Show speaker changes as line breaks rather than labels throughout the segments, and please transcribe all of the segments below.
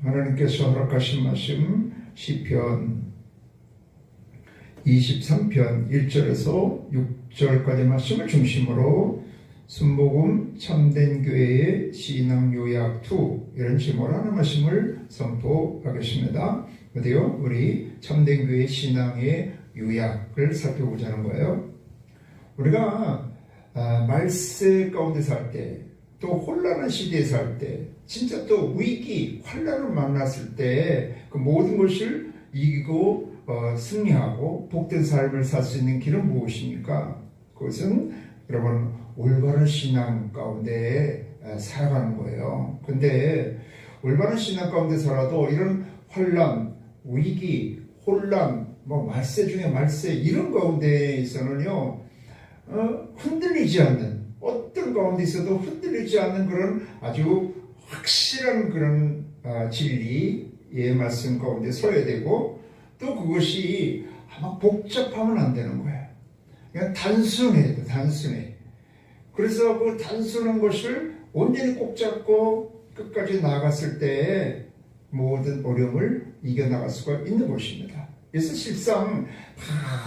하나님께서 허락하신 말씀 시편 23편 1절에서 6절까지 말씀을 중심으로 순복음 참된 교회의 신앙 요약 2 이런 제목으로 하는 말씀을 선포하겠습니다. 어디요? 우리 참된 교회 신앙의 요약을 살펴보자 하는 거예요. 우리가 말세 가운데 살 때, 또 혼란한 시대에 살 때, 진짜 또 위기, 환란을 만났을 때 그 모든 것을 이기고 승리하고 복된 삶을 살 수 있는 길은 무엇입니까? 그것은 여러분 올바른 신앙 가운데 살아가는 거예요. 근데 올바른 신앙 가운데 살아도 이런 환란, 위기, 혼란, 말세 중에 말세 이런 가운데에서는요 흔들리지 않는, 어떤 가운데 있어도 흔들리지 않는 그런 아주 확실한 그런 진리의 말씀 가운데 서야 되고, 또 그것이 아마 복잡하면 안 되는 거예요. 그냥 단순해야 돼, 단순해. 그래서 그 단순한 것을 온전히 꼭 잡고 끝까지 나아갔을 때 모든 어려움을 이겨나갈 수가 있는 것입니다. 그래서 실상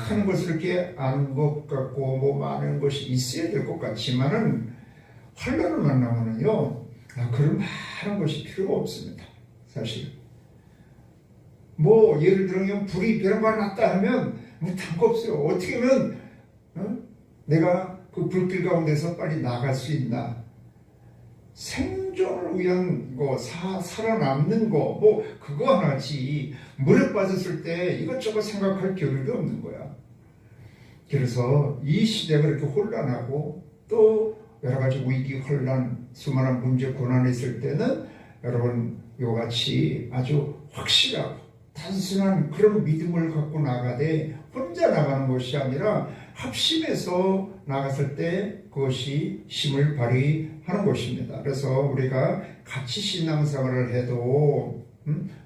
하는 것을 이렇게 아는 것 같고 많은 것이 있어야 될 것 같지만은 환란을 만나면은요 그런 많은 것이 필요가 없습니다. 사실 예를 들면 불이 벼랑간 났다 하면 다른 거 없어요. 어떻게 하면 내가 그 불길 가운데서 빨리 나갈 수 있나? 생존을 위한 살아남는 그거 하나지. 물에 빠졌을 때 이것저것 생각할 겨를이 없는 거야. 그래서 이 시대가 이렇게 혼란하고 또 여러 가지 위기, 혼란, 수많은 문제, 고난이 있을 때는 여러분 이와 같이 아주 확실하고 단순한 그런 믿음을 갖고 나가되 혼자 나가는 것이 아니라 합심해서 나갔을 때 그것이 힘을 발휘하는 것입니다. 그래서 우리가 같이 신앙생활을 해도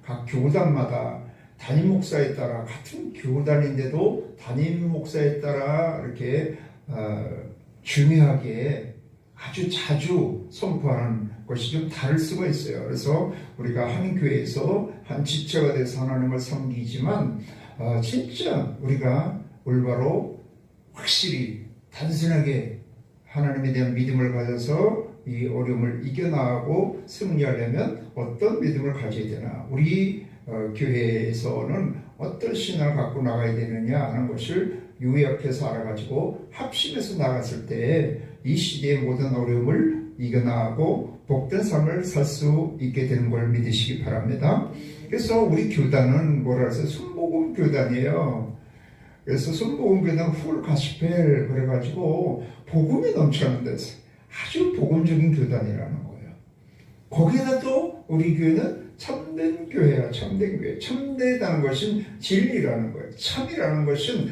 각 교단마다 담임 목사에 따라, 같은 교단인데도 담임 목사에 따라 이렇게 중요하게 아주 자주 선포하는 것이 좀 다를 수가 있어요. 그래서 우리가 한 교회에서 한 지체가 돼서 하나님을 섬기지만 진짜 우리가 올바로 확실히 단순하게 하나님에 대한 믿음을 가져서 이 어려움을 이겨나가고 승리하려면 어떤 믿음을 가져야 되나, 우리 교회에서는 어떤 신앙을 갖고 나가야 되느냐 하는 것을 요약해서 알아가지고 합심해서 나갔을 때 이 시대의 모든 어려움을 이겨나가고 복된 삶을 살 수 있게 되는 걸 믿으시기 바랍니다. 그래서 우리 교단은 뭐라 해서 순복음 교단이에요. 그래서 순복음 교단 풀 가스펠 그래가지고 복음이 넘쳐나는 데서 아주 복음적인 교단이라는 거예요. 거기에다 또 우리 교회는 참된 교회야. 참된 교회. 참되다는 것은 진리라는 거예요. 참이라는 것은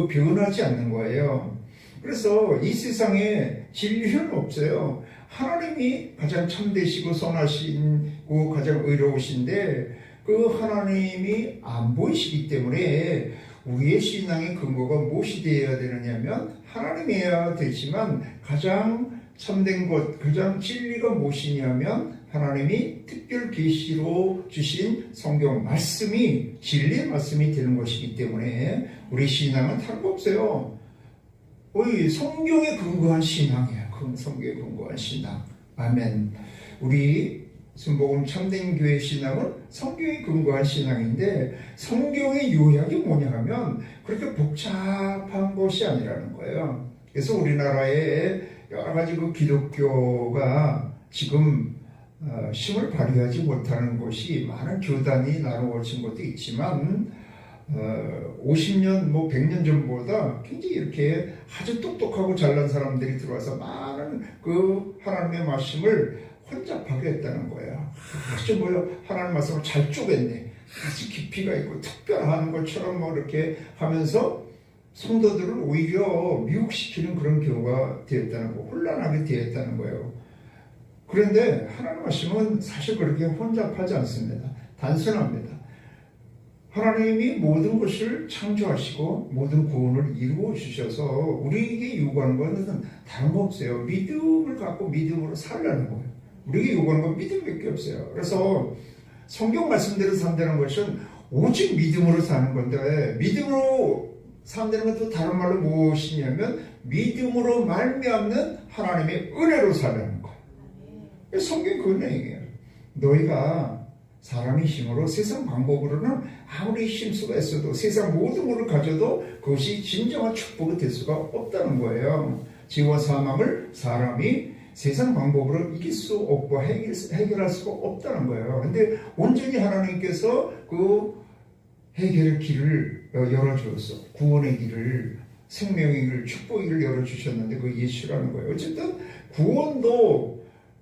변하지 않는 거예요. 그래서 이 세상에 진리는 없어요. 하나님이 가장 참되시고 선하시고 가장 의로우신데 그 하나님이 안 보이시기 때문에 우리의 신앙의 근거가 무엇이 되어야 되느냐면 하나님이어야 되지만 가장 참된 것, 가장 진리가 무엇이냐면 하나님이 특별 계시로 주신 성경 말씀이 진리의 말씀이 되는 것이기 때문에 우리 신앙은 다른 거 없어요. 성경에 근거한 신앙이에요. 성경에 근거한 신앙. 아멘. 우리 순복음 참된 교회 신앙은 성경에 근거한 신앙인데 성경의 요약이 뭐냐 하면 그렇게 복잡한 것이 아니라는 거예요. 그래서 우리나라에 여러 가지 기독교가 지금 힘을 발휘하지 못하는 것이 많은 교단이 나누어진 것도 있지만 50년, 100년 전보다 굉장히 이렇게 아주 똑똑하고 잘난 사람들이 들어와서 많은 그 하나님의 말씀을 혼잡하게 했다는 거예요. 아주 하나님 말씀을 잘 쪼갰네. 아주 깊이가 있고 특별한 것처럼 이렇게 하면서 성도들을 오히려 미혹시키는 그런 경우가 되었다는 거, 혼란하게 되었다는 거예요. 그런데 하나님 말씀은 사실 그렇게 혼잡하지 않습니다. 단순합니다. 하나님이 모든 것을 창조하시고 모든 구원을 이루어 주셔서 우리에게 요구하는 것은 다른 거 없어요. 믿음을 갖고 믿음으로 살라는 거예요. 우리에게 요구하는 건 믿음밖에 없어요. 그래서 성경 말씀대로 산다는 것은 오직 믿음으로 사는 건데, 믿음으로 산다는 건 또 다른 말로 무엇이냐면 믿음으로 말미암는 하나님의 은혜로 살라는 거예요. 성경이 그런 얘기예요. 너희가 사람의 힘으로 세상 방법으로는 아무리 힘수가 있어도 세상 모든 것을 가져도 그것이 진정한 축복이 될 수가 없다는 거예요. 지와 사망을 사람이 세상 방법으로 이길 수 없고 해결할 수가 없다는 거예요. 근데 온전히 하나님께서 그 해결의 길을 열어주었어. 구원의 길을, 생명의 길을, 축복의 길을 열어주셨는데 그 예수라는 거예요. 어쨌든 구원도,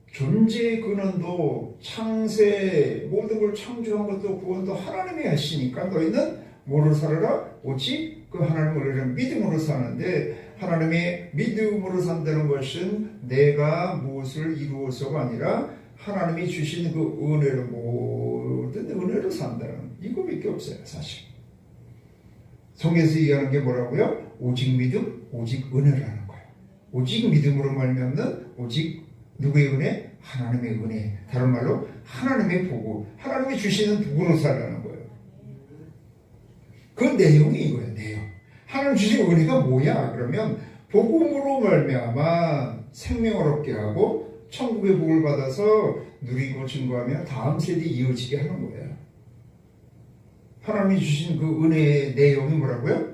존재의 근원도, 창세, 모든 걸 창조한 것도 구원도 하나님이 하시니까 너희는 뭐로 살아라? 오직 그 하나님을 의뢰하는 믿음으로 사는데, 하나님의 믿음으로 산다는 것은 내가 무엇을 이루어서가 아니라 하나님이 주신 그 은혜로, 모든 은혜로 산다는, 이거밖에 없어요, 사실. 성경에서 얘기하는 게 뭐라고요? 오직 믿음, 오직 은혜라는 거예요. 오직 믿음으로 말미암는, 오직 누구의 은혜? 하나님의 은혜. 다른 말로 하나님의 복을, 하나님이 주시는 복으로 살라는 거예요. 그 내용이 이거예요, 내용. 하나님 주신 은혜가 뭐야? 그러면 복음으로 말미암아 생명을 얻게 하고 천국의 복을 받아서 누리고 증거하며 다음 세대에 이어지게 하는 거예요. 하나님이 주신 그 은혜의 내용이 뭐라고요?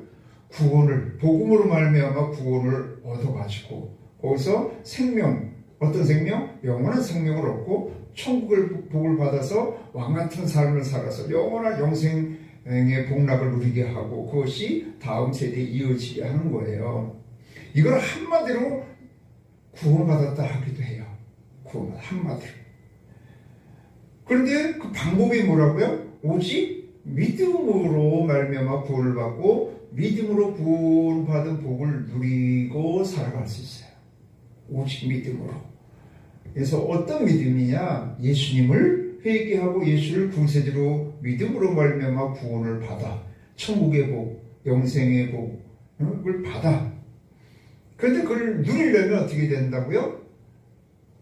구원을, 복음으로 말미암아 구원을 얻어가지고 거기서 생명, 어떤 생명? 영원한 생명을 얻고 천국의 복을 받아서 왕같은 삶을 살아서 영원한 영생의 복락을 누리게 하고 그것이 다음 세대에 이어지게 하는 거예요. 이걸 한마디로 구원받았다 하기도 해요. 구원, 한마디로. 그런데 그 방법이 뭐라고요? 오직 믿음으로 말미암아 구원을 받고 믿음으로 구원받은 복을 누리고 살아갈 수 있어요. 오직 믿음으로. 그래서 어떤 믿음이냐? 예수님을 회개하고 예수를 구세주로 믿음으로 말미암아 구원을 받아 천국의 복, 영생의 복을 받아. 그런데 그걸 누리려면 어떻게 된다고요?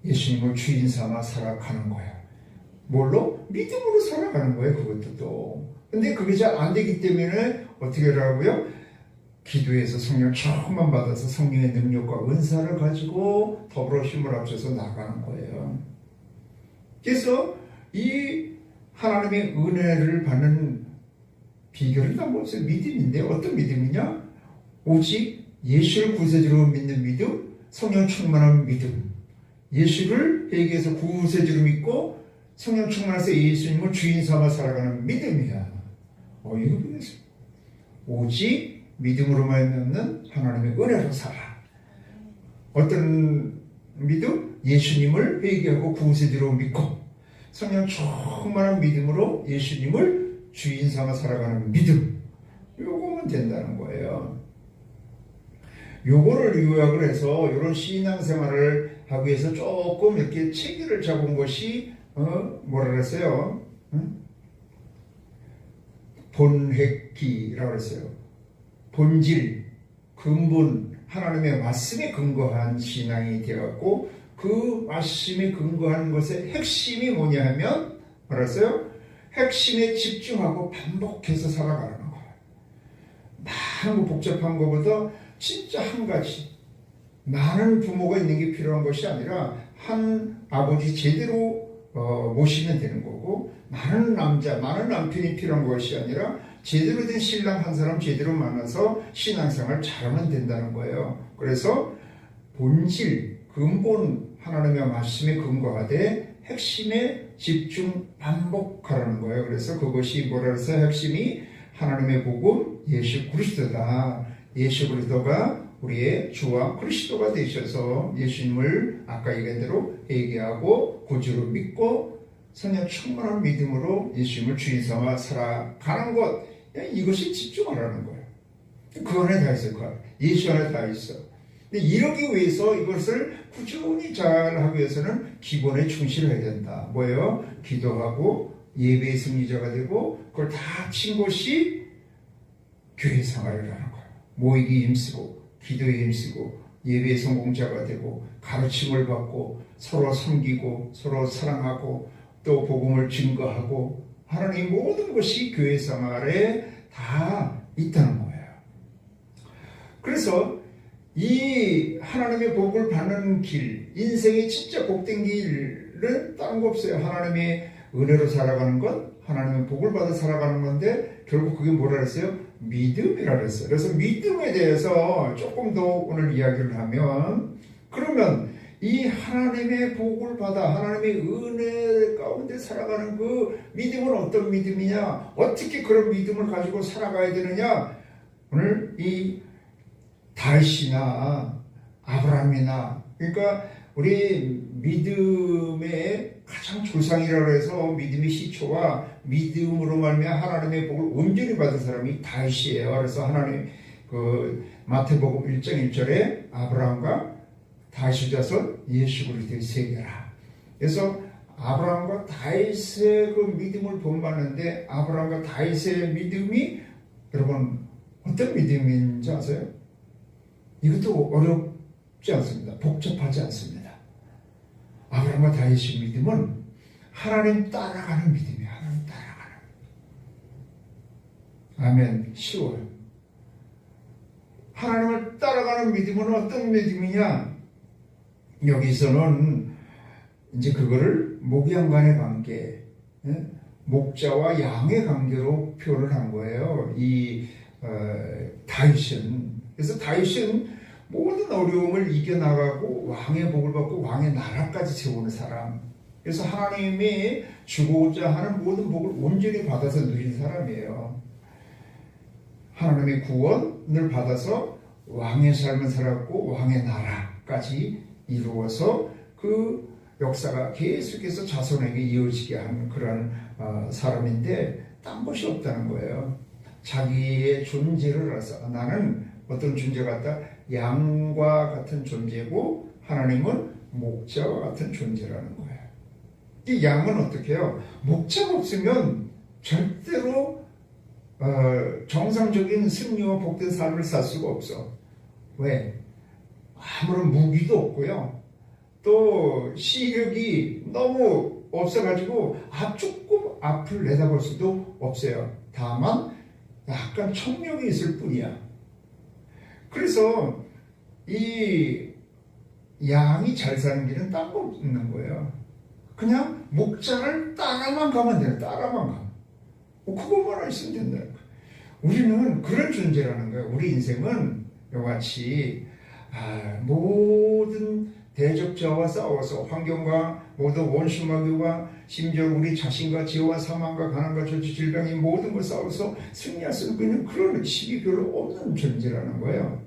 예수님을 주인 삼아 살아가는 거예요. 뭘로? 믿음으로 살아가는 거예요. 그것도 또. 근데 그게 잘 안 되기 때문에 어떻게 하라고요? 기도해서 성령 처음만 받아서 성령의 능력과 은사를 가지고 더불어 힘을 합쳐서 나가는 거예요. 그래서 이 하나님의 은혜를 받는 비결은 다 뭐였어요? 믿음인데 어떤 믿음이냐? 오직 예수를 구세주로 믿는 믿음, 성령 충만한 믿음. 예수를 회개해서 구세주로 믿고 성령 충만해서 예수님을 주인 삼아 살아가는 믿음이야. 이거 보겠어요. 오직 믿음으로 말미암는 하나님의 은혜로 살아. 어떤 믿음? 예수님을 회개하고 구세주로 믿고 성령 충만한 믿음으로 예수님을 주인 삼아 살아가는 믿음. 요거면 된다는 거예요. 요거를 요약을 해서 이런 신앙생활을 하기 위해서 조금 이렇게 체계를 잡은 것이 뭐라 그랬어요? 본획기라고 그랬어요. 본질, 근본, 하나님의 말씀에 근거한 신앙이 되었고 그 말씀에 근거한 것의 핵심이 뭐냐 하면 뭐라 그랬어요? 핵심에 집중하고 반복해서 살아가는 거예요. 많은 복잡한 것보다 진짜 한 가지, 많은 부모가 있는 게 필요한 것이 아니라 한 아버지 제대로 모시면 되는 거고, 많은 남자, 많은 남편이 필요한 것이 아니라 제대로 된 신랑 한 사람 제대로 만나서 신앙생활 잘하면 된다는 거예요. 그래서 본질, 근본 하나님의 말씀에 근거하되 핵심에 집중 반복하라는 거예요. 그래서 그것이 뭐라 해서 핵심이 하나님의 복음 예수 그리스도다. 예수 그리스도가 우리의 주와 그리스도가 되셔서 예수님을 아까 얘기한 대로 회개하고 구주로 믿고 성령 충만한 믿음으로 예수님을 주인 삼아 살아가는 것, 이것이 집중하라는 거예요. 그 안에 다 있어요. 그 안에. 예수 안에 다 있어. 근데 이러기 위해서 이것을 꾸준히 잘 하기 위해서는 기본에 충실해야 된다. 뭐예요? 기도하고 예배의 승리자가 되고 그걸 다 친 것이 교회 생활이라는 거예요. 모이기 힘쓰고 기도에 힘쓰고 예배의 성공자가 되고 가르침을 받고 서로 섬기고 서로 사랑하고 또 복음을 증거하고 하나님 모든 것이 교회 생활에 다 있다는 거예요. 그래서 이 하나님의 복을 받는 길, 인생의 진짜 복된 길은 다른 거 없어요. 하나님의 은혜로 살아가는 것, 하나님의 복을 받아 살아가는 건데 결국 그게 뭐라 그랬어요? 믿음이라 그랬어요. 그래서 믿음에 대해서 조금 더 오늘 이야기를 하면, 그러면 이 하나님의 복을 받아 하나님의 은혜 가운데 살아가는 그 믿음은 어떤 믿음이냐, 어떻게 그런 믿음을 가지고 살아가야 되느냐, 오늘 이 다윗이나 아브라함이나, 그러니까 우리 믿음의 가장 조상이라고 해서 믿음의 시초와 믿음으로 말미암아 하나님의 복을 온전히 받은 사람이 다윗이에요. 그래서 하나님 그 마태복음 1장 1절에 아브라함과 다윗의 자손 예수 그리스도의 세계라. 그래서 아브라함과 다윗의 그 믿음을 본받는데, 아브라함과 다윗의 믿음이 여러분 어떤 믿음인지 아세요? 이것도 어렵지 않습니다. 복잡하지 않습니다. 아브라함과 다윗의 믿음은 하나님 따라가는 믿음이에요. 하나님 따라가는. 아멘. 쉬워요. 하나님을 따라가는 믿음은 어떤 믿음이냐? 여기서는 이제 그거를 목양 간의 관계, 목자와 양의 관계로 표현을 한 거예요. 이 다윗은. 그래서 다윗은 모든 어려움을 이겨나가고 왕의 복을 받고 왕의 나라까지 세우는 사람. 그래서 하나님이 주고자 하는 모든 복을 온전히 받아서 누린 사람이에요. 하나님의 구원을 받아서 왕의 삶을 살았고 왕의 나라까지 이루어서 그 역사가 계속해서 자손에게 이어지게 하는 그런 사람인데, 딴 것이 없다는 거예요. 자기의 존재를 알아서 나는 어떤 존재 같다? 양과 같은 존재고 하나님은 목자와 같은 존재라는 거예요. 이 양은 어떻게 해요? 목자가 없으면 절대로 정상적인 승리와 복된 삶을 살 수가 없어. 왜? 아무런 무기도 없고요. 또 시력이 너무 없어가지고 조금 앞을 내다볼 수도 없어요. 다만 약간 청력이 있을 뿐이야. 그래서 이 양이 잘 사는 길은 딴 거 없는 거예요. 그냥 목자를 따라만 가면 돼요. 따라만 가. 그것만 있으면 된다는 거예요. 우리는 그런 존재라는 거예요. 우리 인생은 이같이 모든 대적자와 싸워서 환경과 모든 원수마귀와 심지어 우리 자신과 죄와 사망과 가난과 저주 질병이 모든 걸 싸워서 승리할 수 있는 그런 힘이 별로 없는 존재라는 거예요.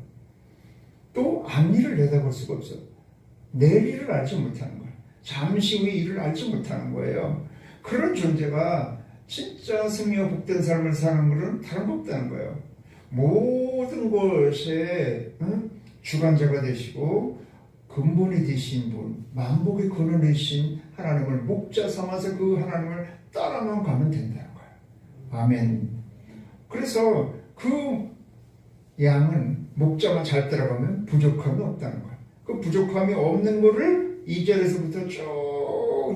또 앞일을 내다볼 수가 없어. 내일을 알지 못하는 거예요. 잠시 후의 일을 알지 못하는 거예요. 그런 존재가 진짜 승리와 복된 삶을 사는 것은 다른 거 없다는 거예요. 모든 것에 주관자가 되시고 근본이 되신 분, 만복의 근원이신 하나님을 목자 삼아서 그 하나님을 따라만 가면 된다는 거예요. 아멘. 그래서 그 양은 목자만 잘 따라가면 부족함이 없다는 거예요. 그 부족함이 없는 거를 2절에서부터 쭉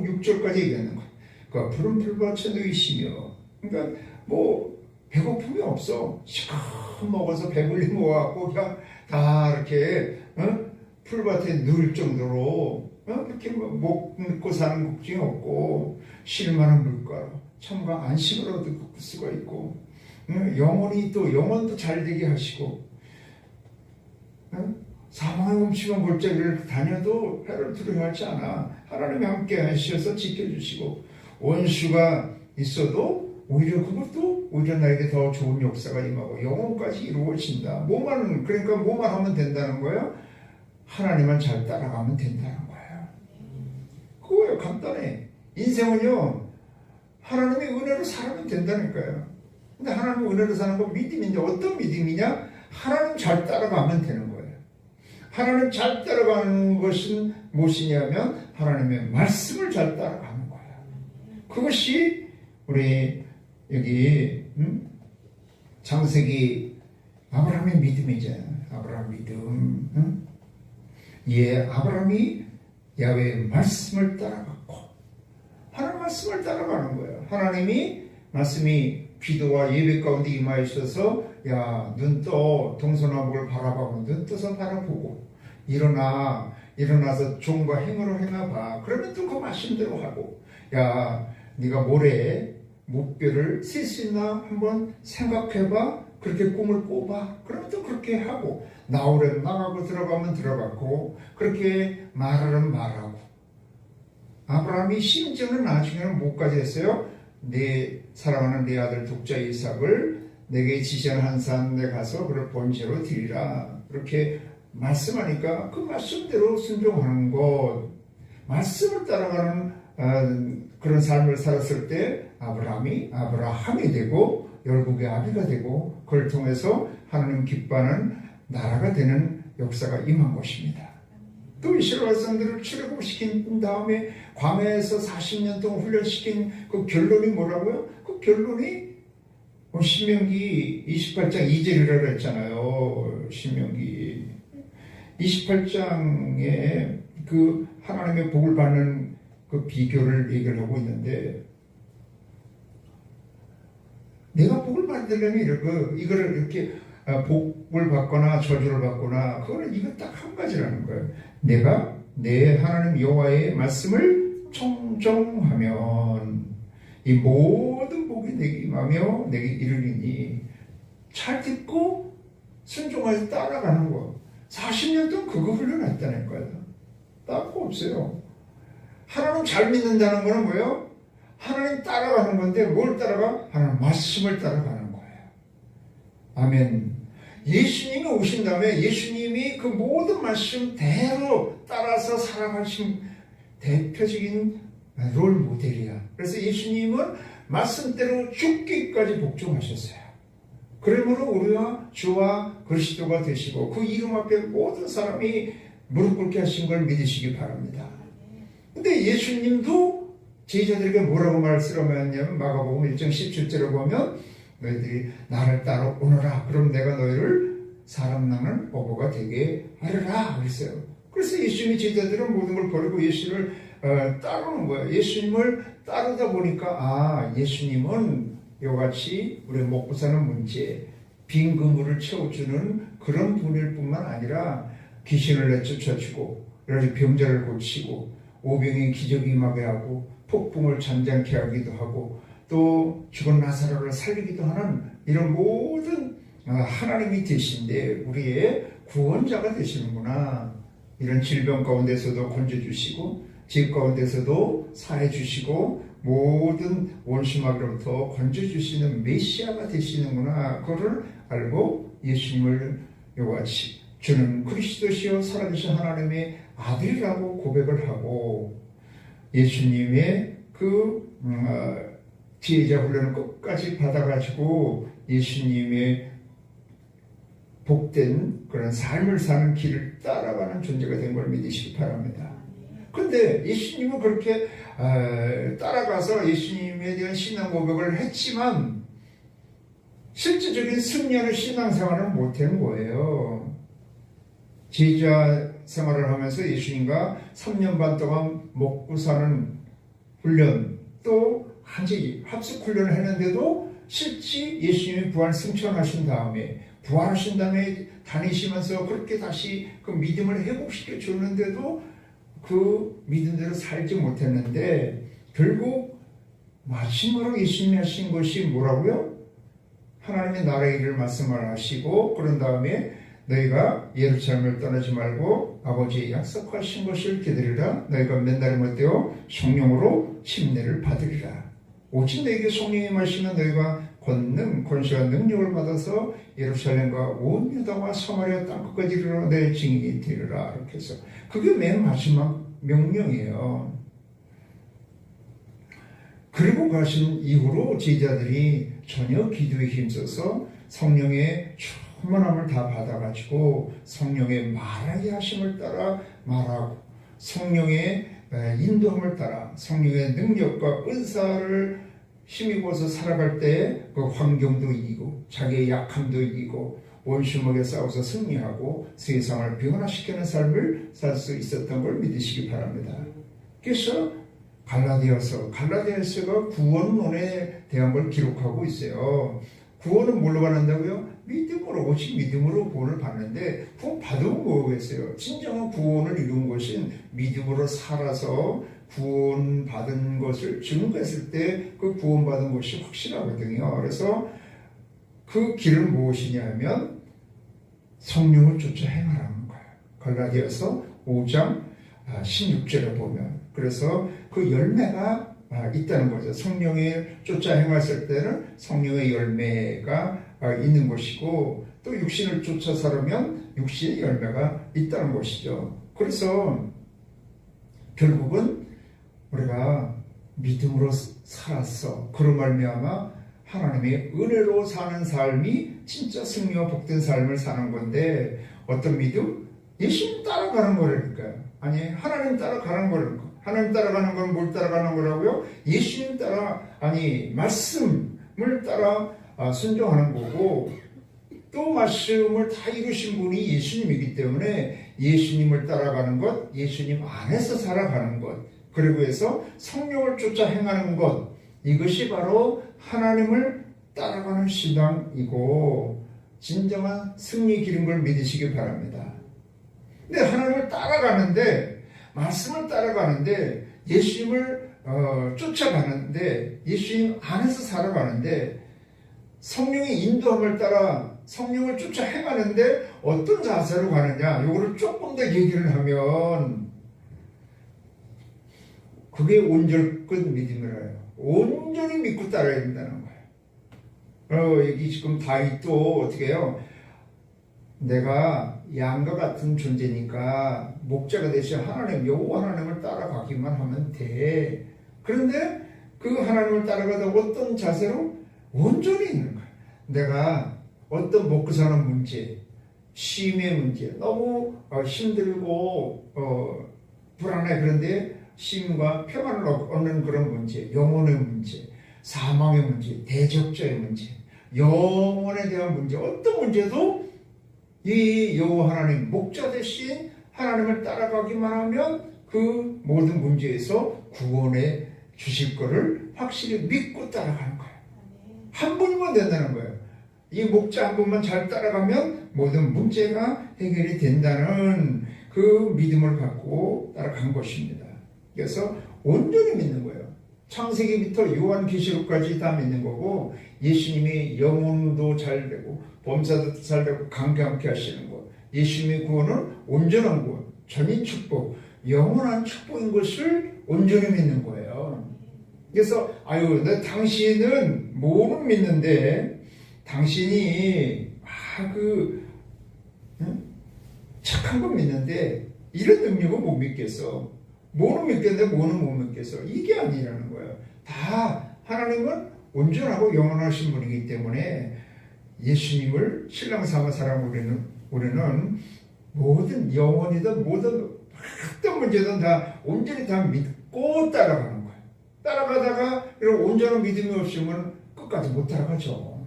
6절까지 얘기하는 거예요. 그 푸른 풀밭에 누이시며, 그러니까 뭐 배고픔이 없어. 시커 먹어서 배불리 모아갖고 그냥 다 이렇게 풀밭에 누울 정도로 그렇게 먹고 사는 걱정이 없고, 쉴만한 물가로 참과 안식을 얻을 수가 있고, 영혼도 잘 되게 하시고, 사망의 음침한 골짜기를 다녀도 해를 두려워하지 않아. 하나님이 함께 하셔서 지켜주시고, 원수가 있어도 오히려 그것도 오히려 나에게 더 좋은 역사가 임하고 영혼까지 이루어진다. 그러니까 뭐만 하면 된다는 거예요? 하나님만 잘 따라가면 된다는 거예요. 그거예요. 간단해. 인생은요, 하나님의 은혜로 살면 된다니까요. 근데 하나님의 은혜로 사는 건 믿음인데, 어떤 믿음이냐? 하나님 잘 따라가면 되는 거예요. 하나님 잘 따라가는 것은 무엇이냐면 하나님의 말씀을 잘 따라가는 거예요. 그것이 우리 여기 창세기 아브라함의 믿음이잖아요. 아브라함 믿음. 아브라함이 야훼의 말씀을 따라갔고, 하나님 말씀을 따라가는 거예요. 하나님이 말씀이 기도와 예배 가운데 임하셔서 야, 눈 떠, 동서남북을 바라보고 눈 떠서 바라보고 일어나서 종과 행으로 행하봐. 그러면 또 그 말씀대로 하고 야, 네가 모레 목표를 쓸 수 있나 한번 생각해봐. 그렇게 꿈을 꿔봐. 그러면 또 그렇게 하고 나오려면 나가고 들어가면 들어가고 그렇게 말하면 말하고 아브라함이 심지어는 나중에는 뭐까지 했어요? 내 사랑하는 내 아들 독자 이삭을 내게 지시한 산에 가서 그를 번제로 드리라. 그렇게 말씀하니까 그 말씀대로 순종하는 것, 말씀을 따라가는 그런 삶을 살았을 때 아브라함이 되고 열국의 아비가 되고 그걸 통해서 하나님 기뻐하는 나라가 되는 역사가 임한 것입니다. 또 이스라엘 백성들을 출애굽시킨 다음에 광야에서 40년 동안 훈련시킨 그 결론이 뭐라고요? 그 결론이 신명기 28장 2절이라고 했잖아요. 신명기 28장에 그 하나님의 복을 받는 그 비결을 얘기를 하고 있는데 내가 복을 받으려면 이거를 이렇게 복을 받거나 저주를 받거나 그거는 이거 딱 한 가지라는 거예요. 내가 내 하나님 여호와의 말씀을 청정하면 이 모든 복이 내게 임하며 내게 이르리니 잘 듣고 순종해서 따라가는 거. 40년 동안 그거 훈련했다는 거예요. 따고 없어요. 하나님 잘 믿는다는 거는 뭐예요? 하나님 따라가는 건데 뭘 따라가? 하나님 말씀을 따라가는 거예요. 아멘. 예수님이 오신 다음에 예수님이 그 모든 말씀대로 따라서 살아가신 대표적인 롤 모델이야. 그래서 예수님은 말씀대로 죽기까지 복종하셨어요. 그러므로 우리와 주와 그리스도가 되시고 그 이름 앞에 모든 사람이 무릎 꿇게 하신 걸 믿으시기 바랍니다. 근데 예수님도 제자들에게 뭐라고 말씀하냐면 마가복음 1장 17절을 보면 너희들이 나를 따라오너라. 그럼 내가 너희를 사람 낳는 어부가 되게 하리라 그랬어요. 그래서 예수님이 제자들은 모든 걸 버리고 예수를 따르는 거예요. 예수님을 따르다 보니까 예수님은 이같이 우리 먹고 사는 문제, 빈 그물을 채워주는 그런 분일 뿐만 아니라 귀신을 내쫓아주고 여러 병자를 고치고 오병이 기적이 임하게 하고 폭풍을 잠잠케 하기도 하고 또 죽은 나사로를 살리기도 하는 이런 모든 하나님이 되신데 우리의 구원자가 되시는구나. 이런 질병 가운데서도 건져주시고 집 가운데서도 사해주시고 모든 원수마귀로부터 건져주시는 메시아가 되시는구나. 그걸 알고 예수님을 요같이 주는 그리스도시요 살아계신 하나님의 아들이라고 고백을 하고 예수님의 그 지혜자 훈련을 끝까지 받아가지고 예수님의 복된 그런 삶을 사는 길을 따라가는 존재가 된 걸 믿으시기 바랍니다. 그런데 예수님은 그렇게 따라가서 예수님에 대한 신앙 고백을 했지만 실질적인 승리하는 신앙생활을 못한 거예요. 제자 생활을 하면서 예수님과 3년 반 동안 먹고 사는 훈련 또 한지 합숙 훈련을 했는데도 실제 예수님이 부활 승천하신 다음에 다니시면서 그렇게 다시 그 믿음을 회복시켜 줬는데도 그 믿음대로 살지 못했는데 결국 마지막으로 예수님이 하신 것이 뭐라고요? 하나님의 나라의 일을 말씀을 하시고 그런 다음에 너희가 예루살렘을 떠나지 말고 아버지의 약속하신 것을 기다리라. 너희가 맨날 못되어 성령으로 침례를 받으리라. 오직 너희에게 성령이 임하시면 너희가 권능, 권세와 능력을 받아서 예루살렘과 온 유다와 사마리아 땅끝까지 이르러 내 증인이 되리라. 이렇게 해서 그게 맨 마지막 명령이에요. 그리고 가신 이후로 제자들이 전혀 기도에 힘써서 성령의 충만함을 다 받아가지고 성령의 말하게 하심을 따라 말하고 성령의 인도함을 따라 성령의 능력과 은사를 힘입어서 살아갈 때 그 환경도 이기고 자기의 약함도 이기고 원수목에 싸워서 승리하고 세상을 변화시키는 삶을 살 수 있었던 걸 믿으시기 바랍니다. 그래서 갈라디아서가 구원론에 대한 걸 기록하고 있어요. 구원은 뭘로 받는다고요? 믿음으로, 오직 믿음으로 구원을 받는데, 구원 받으면 뭐겠어요? 진정한 구원을 이룬 것은 믿음으로 살아서 구원받은 것을 증거했을 때 그 구원받은 것이 확실하거든요. 그래서 그 길은 무엇이냐 하면 성령을 쫓아 행하라는 거예요. 갈라디아서 5장 16절에 보면. 그래서 그 열매가 있다는 거죠. 성령에 쫓아 행했을 때는 성령의 열매가 있는 것이고, 또 육신을 쫓아 살면 육신의 열매가 있다는 것이죠. 그래서 결국은 우리가 믿음으로 살았어. 그런 말미암아 하나님의 은혜로 사는 삶이 진짜 승리와 복된 삶을 사는 건데, 어떤 믿음? 예수님 따라가는 거라니까요. 아니, 하나님 따라가는 거라니까. 하나님 따라가는 건 뭘 따라가는 거라고요? 예수님 말씀을 따라 순종하는 거고, 또 말씀을 다 이루신 분이 예수님이기 때문에 예수님을 따라가는 것, 예수님 안에서 살아가는 것, 그리고 해서 성령을 쫓아 행하는 것, 이것이 바로 하나님을 따라가는 신앙이고 진정한 승리 길인 걸 믿으시기 바랍니다. 근데 하나님을 따라가는데, 말씀을 따라가는데, 예수님을 쫓아가는데, 예수님 안에서 살아가는데, 성령의 인도함을 따라 성령을 쫓아 행하는데 어떤 자세로 가느냐, 이거를 조금 더 얘기를 하면 그게 온전끝 믿음이라요. 온전히 믿고 따라야 된다는 거예요. 여기 지금 다윗도 어떻게 해요? 내가 양과 같은 존재니까 목자가 되신 하나님, 여호와 하나님을 따라가기만 하면 돼. 그런데 그 하나님을 따라가다 어떤 자세로? 온전히 있는 거예요. 내가 어떤 먹고 사는 문제, 쉼의 문제, 너무 힘들고 불안해. 그런데 쉼과 평안을 얻는 그런 문제, 영혼의 문제, 사망의 문제, 대적자의 문제, 영혼에 대한 문제, 어떤 문제도 이 여호와 하나님, 목자 대신 하나님을 따라가기만 하면 그 모든 문제에서 구원해 주실 것을 확실히 믿고 따라가는 거예요. 한 분이면 된다는 거예요. 이 목자 한 분만 잘 따라가면 모든 문제가 해결이 된다는 그 믿음을 갖고 따라간 것입니다. 그래서 온전히 믿는 거예요. 창세기부터 요한계시록까지 다 믿는 거고, 예수님이 영혼도 잘 되고 범사도 잘 되고 강함케 하시는 것, 예수님의 구원은 온전한 구원, 전인 축복, 영원한 축복인 것을 온전히 믿는 거예요. 그래서 당신은 뭐는 믿는데, 당신이 착한 건 믿는데 이런 능력은 못 믿겠어. 뭐는 믿겠는데 뭐는 못 믿겠어. 이게 아니라는 거예요. 다 하나님은 온전하고 영원하신 분이기 때문에 예수님을 신랑 삼아 사랑하는 우리는 모든 영혼이든 모든 어떤 문제든 다 온전히 다 믿고 따라가는 거예요. 따라가다가 이런 온전한 믿음이 없으면 끝까지 못 따라가죠.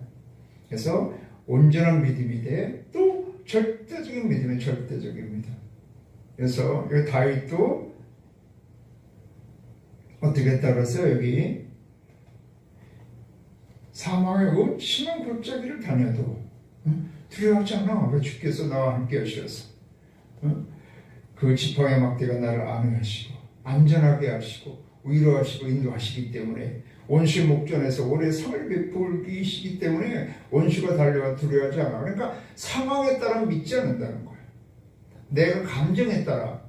그래서 온전한 믿음이 돼, 또 절대적인 믿음은 절대적입니다. 그래서 여기 다윗도 어떻게 따라서 여기 사망의 심한 골짜기를 다녀도 두려워하지 않아. 왜 주께서 나와 함께 하셔서 그 지팡이 막대가 나를 안위하시고 안전하게 하시고 위로하시고 인도하시기 때문에, 원수의 목전에서 오래 상을 베풀기시기 때문에 원수가 달려와 두려워하지 않아. 그러니까 상황에 따라 믿지 않는다는 거예요. 내가 감정에 따라,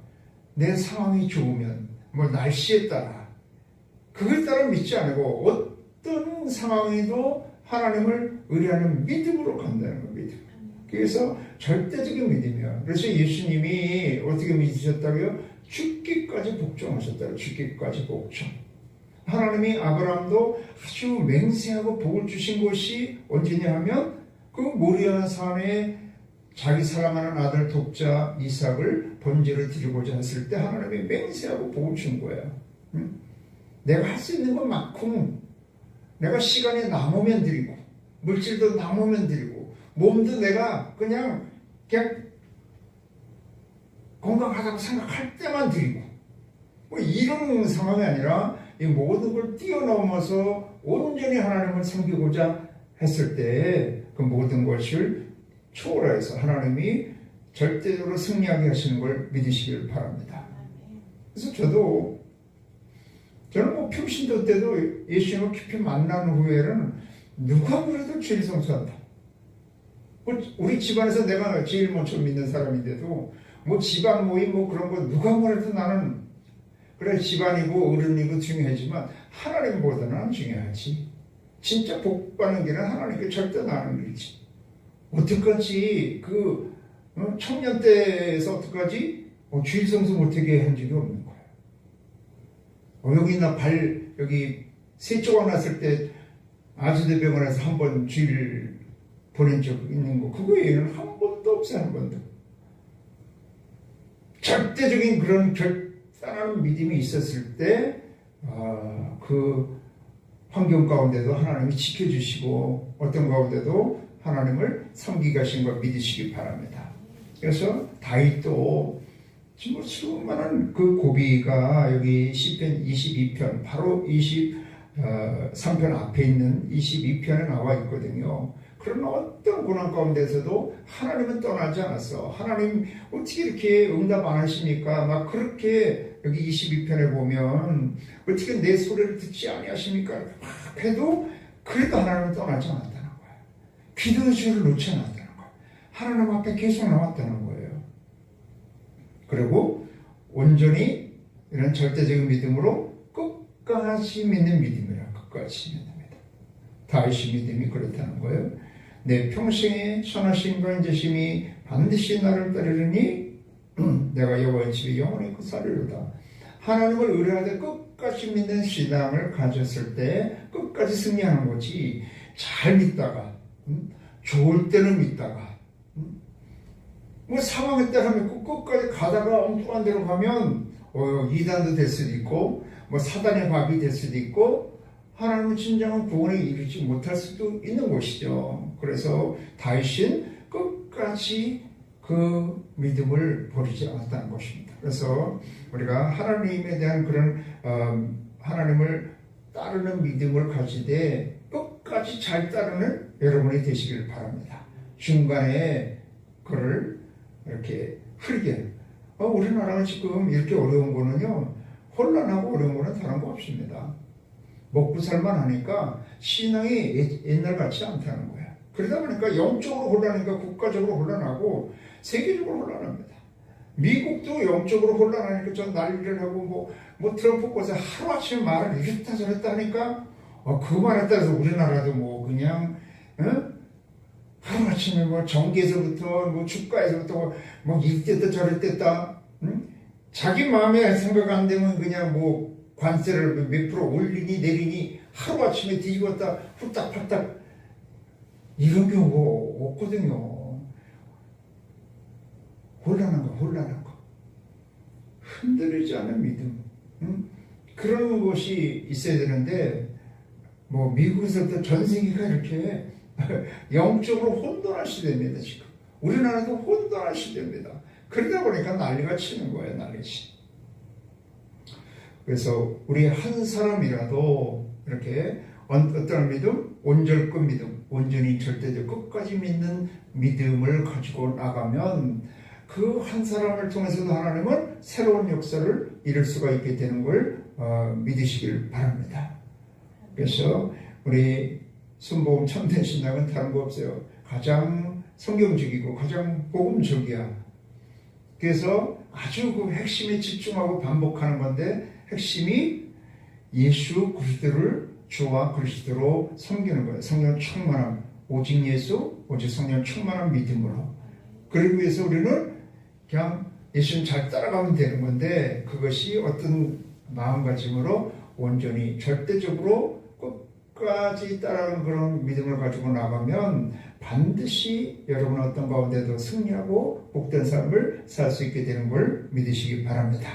내 상황이 좋으면 날씨에 따라, 그걸 따라 믿지 않고 어떤 상황에도 하나님을 의뢰하는 믿음으로 간다는 겁니다. 그래서 절대적인 믿음이야. 그래서 예수님이 어떻게 믿으셨다고요? 죽기까지 복종하셨다고. 죽기까지 복종. 하나님이 아브라함도 아주 맹세하고 복을 주신 것이 언제냐 하면, 그 모리아 산에 자기 사랑하는 아들 독자 이삭을 번제를 드리고자 했을 때 하나님이 맹세하고 복을 준 거예요. 내가 할 수 있는 것만큼, 내가 시간이 남으면 드리고, 물질도 남으면 드리고, 몸도 내가 그냥 건강하다고 생각할 때만 드리고, 이런 상황이 아니라 이 모든 걸 뛰어넘어서 온전히 하나님을 섬기고자 했을 때 그 모든 것을 초월해서 하나님이 절대적으로 승리하게 하시는 걸 믿으시길 바랍니다. 그래서 저는 뭐 평신도 때도 예수님을 깊이 만난 후에는 누가 그래도 죄를 성소한다. 우리 집안에서 내가 제일 먼저 믿는 사람인데도 뭐 집안 모임 뭐 그런 거 누가 뭐래도 나는 그래 집안이고 어른이고 중요하지만 하나님보다는 중요하지. 진짜 복 받는 길은 하나님께 절대 나는 길이지. 어떡하지 청년 때에서 어떡하지 주일 성수 못하게 한 적이 없는 거예요. 여기 세조가 났을 때 아주대병원에서 한 번 주일 보낸 적 있는 거 그거 외에는 한 번도 없어요. 한 번도. 절대적인 그런 결단하는 믿음이 있었을 때 그 환경 가운데도 하나님이 지켜주시고 어떤 가운데도 하나님을 섬기게 하신 걸 믿으시기 바랍니다. 그래서 다윗도 정말 수많은 그 고비가 여기 시편 22편 바로 23편 앞에 있는 22편에 나와 있거든요. 그러나 어떤 고난 가운데서도 하나님은 떠나지 않았어. 하나님 어떻게 이렇게 응답 안 하십니까? 막 그렇게 여기 22편에 보면 어떻게 내 소리를 듣지 아니하십니까? 막 해도 그래도 하나님은 떠나지 않았다는 거예요. 기도의 줄을 놓지 않았다는 거예요. 하나님 앞에 계속 나왔다는 거예요. 그리고 온전히 이런 절대적인 믿음으로 끝까지 믿는 믿음이라 끝까지 믿습니다. 다윗의 믿음이 그렇다는 거예요. 내 평생의 선하심과 인자심이 반드시 나를 따르리니 내가 여호와의 집에 영원히 살리로다. 하나님을 의뢰하되 끝까지 믿는 신앙을 가졌을 때 끝까지 승리하는 거지. 잘 믿다가 좋을 때는 믿다가 뭐 상황에 따라 믿고 끝까지 가다가 엉뚱한 데로 가면 이단도 될 수도 있고 뭐 사단의 밥이 될 수도 있고 하나님은 진정한 구원에 이르지 못할 수도 있는 것이죠. 그래서 다윗은 끝까지 그 믿음을 버리지 않았다는 것입니다. 그래서 우리가 하나님에 대한 그런 하나님을 따르는 믿음을 가지되 끝까지 잘 따르는 여러분이 되시길 바랍니다. 중간에 그를 이렇게 흐리게 우리나라가 지금 이렇게 어려운 거는요 혼란하고 어려운 거는 다른 거 없습니다. 먹고 살만 하니까 신앙이 옛날 같지 않다는 거예요. 그러다 보니까 영적으로 혼란하니까 국가적으로 혼란하고 세계적으로 혼란합니다. 미국도 영적으로 혼란하니까 전 난리를 하고 뭐 트럼프 것에 하루아침에 말을 이랬다 저랬다 하니까 그 말에 따라서 우리나라도 뭐 그냥 하루아침에 뭐 정계에서부터 뭐 주가에서부터 뭐 이랬다 저랬다 자기 마음에 생각 안 되면 그냥 뭐 관세를 몇 프로 올리니 내리니 하루아침에 뒤집었다 후딱팔딱 이런 경우가 없거든요. 혼란한 거 흔들리지 않은 믿음 그런 것이 있어야 되는데 뭐 미국에서부터 전 세계가 이렇게 영적으로 혼돈할 시대입니다. 지금 우리나라도 혼돈할 시대입니다. 그러다 보니까 난리가 치는 거예요. 난리치. 그래서 우리 한 사람이라도 이렇게 어떤 믿음? 온전급 믿음, 온전히 절대적 끝까지 믿는 믿음을 가지고 나가면 그 한 사람을 통해서도 하나님은 새로운 역사를 이룰 수가 있게 되는 걸 믿으시길 바랍니다. 그래서 우리 순복음 참된 신앙은 다른 거 없어요. 가장 성경적이고 가장 복음적이야. 그래서 아주 그 핵심에 집중하고 반복하는 건데 핵심이 예수 그리스도를 주와 그리스도로 섬기는 거예요. 성령 충만함, 오직 예수, 오직 성령 충만한 믿음으로. 그러기 위해서 우리는 그냥 예수님 잘 따라가면 되는 건데 그것이 어떤 마음가짐으로 온전히 절대적으로 끝까지 따라가는 그런 믿음을 가지고 나가면 반드시 여러분 어떤 가운데도 승리하고 복된 삶을 살 수 있게 되는 걸 믿으시기 바랍니다.